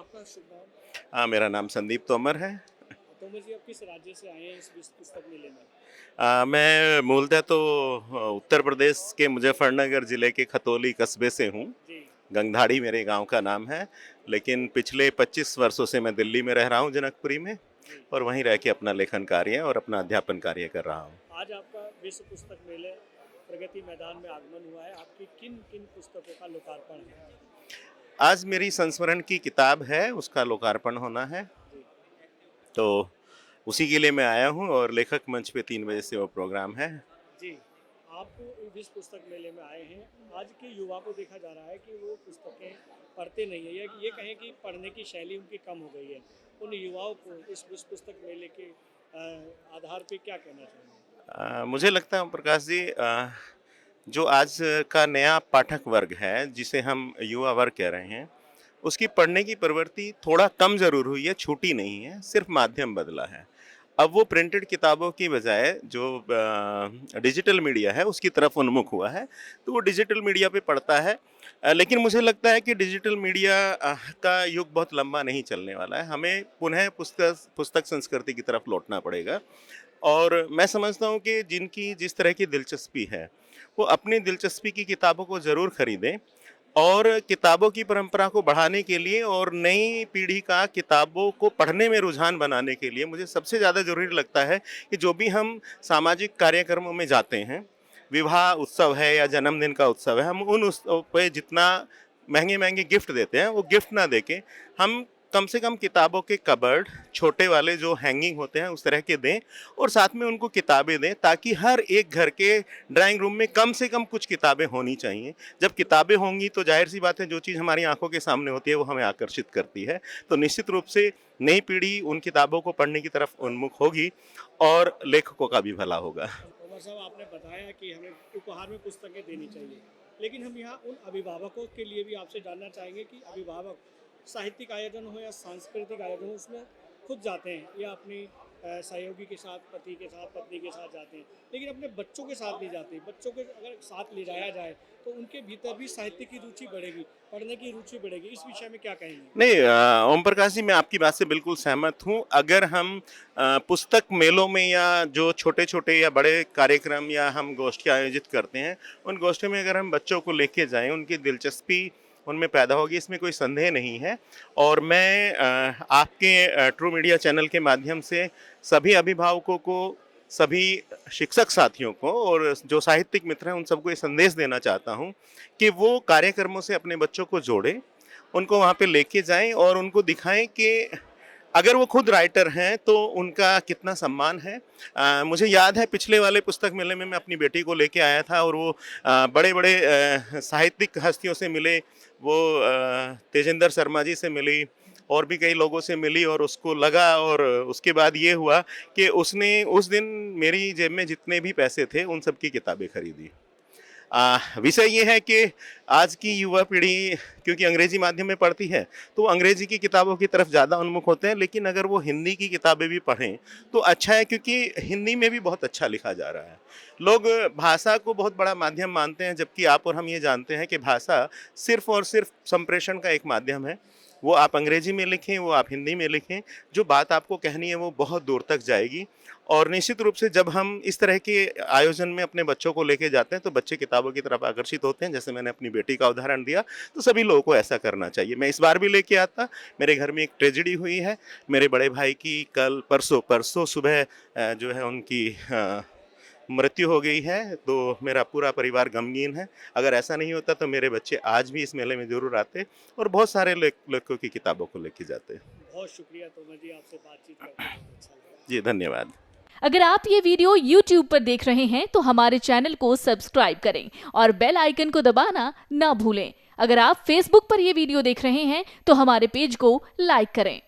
आपका शुभ नाम? मेरा नाम संदीप तोमर है। तोमर जी, आप किस राज्य से आए हैं इस विश्व पुस्तक मेले में? मैं मूलतः तो उत्तर प्रदेश के मुजफ्फरनगर ज़िले के खतौली कस्बे से हूँ। जी। गंगधाड़ी मेरे गांव का नाम है, लेकिन पिछले 25 वर्षों से मैं दिल्ली में रह रहा हूँ, जनकपुरी में, जी। और वहीं रह के अपना लेखन कार्य और अपना अध्यापन कार्य कर रहा हूँ। आज आपका विश्व पुस्तक मेले प्रगति मैदान में आगमन हुआ है। आपकी किन किन पुस्तकों का लोकार्पण है? आज मेरी संस्मरण की किताब है, उसका लोकार्पण होना है, जी। तो उसी के लिए मैं आया हूँ, और लेखक मंच पे 3 बजे से वो प्रोग्राम है। जी। आप विश्व पुस्तक मेले में आए हैं। आज के युवा को देखा जा रहा है कि वो पुस्तकें पढ़ते नहीं है, या ये कहें कि पढ़ने की शैली उनकी कम हो गई है। उन युवाओं को इस विश्व पुस्तक मेले के आधार पे क्या कहना चाहेंगे? मुझे लगता है प्रकाश जी, जो आज का नया पाठक वर्ग है, जिसे हम युवा वर्ग कह रहे हैं, उसकी पढ़ने की प्रवृत्ति थोड़ा कम ज़रूर हुई है, छूटी नहीं है, सिर्फ माध्यम बदला है। अब वो प्रिंटेड किताबों की बजाय जो डिजिटल मीडिया है उसकी तरफ उन्मुख हुआ है, तो वो डिजिटल मीडिया पे पढ़ता है। लेकिन मुझे लगता है कि डिजिटल मीडिया का युग बहुत लंबा नहीं चलने वाला है। हमें पुनः पुस्तक पुस्तक संस्कृति की तरफ लौटना पड़ेगा, और मैं समझता हूँ कि जिनकी जिस तरह की दिलचस्पी है, वो अपनी दिलचस्पी की किताबों को ज़रूर खरीदें, और किताबों की परंपरा को बढ़ाने के लिए और नई पीढ़ी का किताबों को पढ़ने में रुझान बनाने के लिए मुझे सबसे ज़्यादा ज़रूरी लगता है कि जो भी हम सामाजिक कार्यक्रमों में जाते हैं, विवाह उत्सव है या जन्मदिन का उत्सव है, हम उन उत्सव पे जितना महंगे-महंगे गिफ्ट देते हैं, वो गिफ्ट ना देके हम कम से कम किताबों के कबर्ड, छोटे वाले जो हैंगिंग होते हैं, उस तरह के दें, और साथ में उनको किताबें दें, ताकि हर एक घर के ड्राइंग रूम में कम से कम कुछ किताबें होनी चाहिए। जब किताबें होंगी तो ज़ाहिर-सी बात है, जो चीज़ हमारी आँखों के सामने होती है, वो हमें आकर्षित करती है। तो निश्चित रूप से नई पीढ़ी उन किताबों को पढ़ने की तरफ उन्मुख होगी, और लेखकों का भी भला होगा। तोमर साहब, आपने बताया कि हमें उपहार में पुस्तकें देनी चाहिए, लेकिन हम यहाँ उन अभिभावकों के लिए भी आपसे जानना चाहेंगे कि अभिभावक साहित्यिक आयोजन हो या सांस्कृतिक आयोजन हो, उसमें खुद जाते हैं या अपनी सहयोगी के साथ, पति के साथ, पत्नी के साथ जाते हैं, लेकिन अपने बच्चों के साथ नहीं जाते। बच्चों के अगर साथ ले जाया जाए तो उनके भीतर भी साहित्य की रुचि बढ़ेगी, पढ़ने की रुचि बढ़ेगी। इस विषय में क्या कहेंगे? नहीं, ओम प्रकाश जी, मैं आपकी बात से बिल्कुल सहमत हूँ। अगर हम पुस्तक मेलों में या जो छोटे-छोटे या बड़े कार्यक्रम या हम गोष्ठियाँ आयोजित करते हैं, उन गोष्ठियों में अगर हम बच्चों को लेके जाएँ, उनकी दिलचस्पी उनमें पैदा होगी, इसमें कोई संदेह नहीं है। और मैं आपके ट्रू मीडिया चैनल के माध्यम से सभी अभिभावकों को, सभी शिक्षक साथियों को, और जो साहित्यिक मित्र हैं, उन सबको ये संदेश देना चाहता हूँ कि वो कार्यक्रमों से अपने बच्चों को जोड़ें, उनको वहाँ पे लेके जाएँ और उनको दिखाएँ कि अगर वो खुद राइटर हैं तो उनका कितना सम्मान है। मुझे याद है, पिछले वाले पुस्तक मेले में मैं अपनी बेटी को लेके आया था, और वो बड़े-बड़े साहित्यिक हस्तियों से मिले, वो तेजिंदर शर्मा जी से मिली, और भी कई लोगों से मिली, और उसको लगा, और उसके बाद ये हुआ कि उसने उस दिन मेरी जेब में जितने भी पैसे थे, उन सब की किताबें खरीदी। विषय ये है कि आज की युवा पीढ़ी क्योंकि अंग्रेजी माध्यम में पढ़ती है, तो वो अंग्रेजी की किताबों की तरफ ज़्यादा उन्मुख होते हैं, लेकिन अगर वो हिंदी की किताबें भी पढ़ें तो अच्छा है, क्योंकि हिंदी में भी बहुत अच्छा लिखा जा रहा है। लोग भाषा को बहुत बड़ा माध्यम मानते हैं, जबकि आप और हम ये जानते हैं कि भाषा सिर्फ और सिर्फ संप्रेषण का एक माध्यम है। वो आप अंग्रेजी में लिखें, वो आप हिंदी में लिखें, जो बात आपको कहनी है वो बहुत दूर तक जाएगी। और निश्चित रूप से जब हम इस तरह के आयोजन में अपने बच्चों को लेके जाते हैं, तो बच्चे किताबों की तरफ आकर्षित होते हैं। जैसे मैंने अपनी बेटी का उदाहरण दिया, तो सभी लोगों को ऐसा करना चाहिए। मैं इस बार भी लेके आता, मेरे घर में एक ट्रेजेडी हुई है। मेरे बड़े भाई की कल परसों सुबह जो है उनकी मृत्यु हो गई है, तो मेरा पूरा परिवार गमगीन है। अगर ऐसा नहीं होता तो मेरे बच्चे आज भी इस मेले में ज़रूर आते, और बहुत सारे लेखकों की किताबों को लेके जाते। बहुत शुक्रिया तोमर जी, आपसे बातचीत करके बहुत अच्छा लगा। जी, धन्यवाद। अगर आप ये वीडियो YouTube पर देख रहे हैं तो हमारे चैनल को सब्सक्राइब करें और बेल आइकन को दबाना ना भूलें। अगर आप Facebook पर ये वीडियो देख रहे हैं तो हमारे पेज को लाइक करें।